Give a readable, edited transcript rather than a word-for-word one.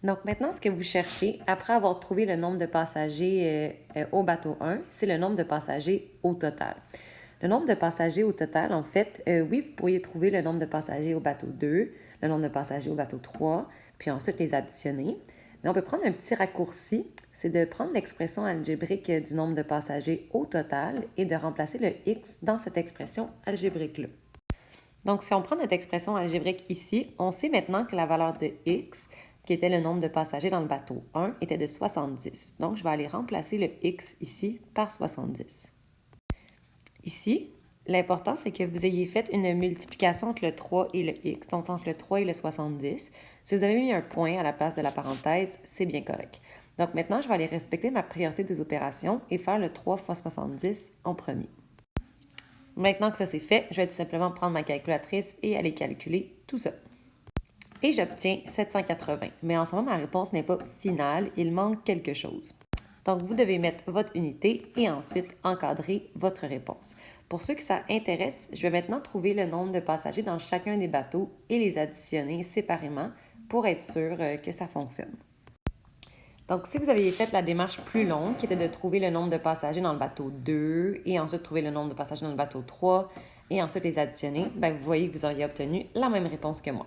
Donc maintenant, ce que vous cherchez, après avoir trouvé le nombre de passagers au bateau 1, c'est le nombre de passagers au total. Le nombre de passagers au total, en fait, oui, vous pourriez trouver le nombre de passagers au bateau 2, le nombre de passagers au bateau 3, puis ensuite les additionner. Mais on peut prendre un petit raccourci, c'est de prendre l'expression algébrique du nombre de passagers au total et de remplacer le x dans cette expression algébrique-là. Donc, si on prend notre expression algébrique ici, on sait maintenant que la valeur de x, qui était le nombre de passagers dans le bateau 1, était de 70. Donc, je vais aller remplacer le x ici par 70. Ici, l'important, c'est que vous ayez fait une multiplication entre le 3 et le x, donc entre le 3 et le 70. Si vous avez mis un point à la place de la parenthèse, c'est bien correct. Donc maintenant, je vais aller respecter ma priorité des opérations et faire le 3 fois 70 en premier. Maintenant que ça c'est fait, je vais tout simplement prendre ma calculatrice et aller calculer tout ça. Et j'obtiens 780. Mais en ce moment, ma réponse n'est pas finale, il manque quelque chose. Donc, vous devez mettre votre unité et ensuite encadrer votre réponse. Pour ceux que ça intéresse, je vais maintenant trouver le nombre de passagers dans chacun des bateaux et les additionner séparément pour être sûr que ça fonctionne. Donc, si vous aviez fait la démarche plus longue, qui était de trouver le nombre de passagers dans le bateau 2 et ensuite trouver le nombre de passagers dans le bateau 3 et ensuite les additionner, bien, vous voyez que vous auriez obtenu la même réponse que moi.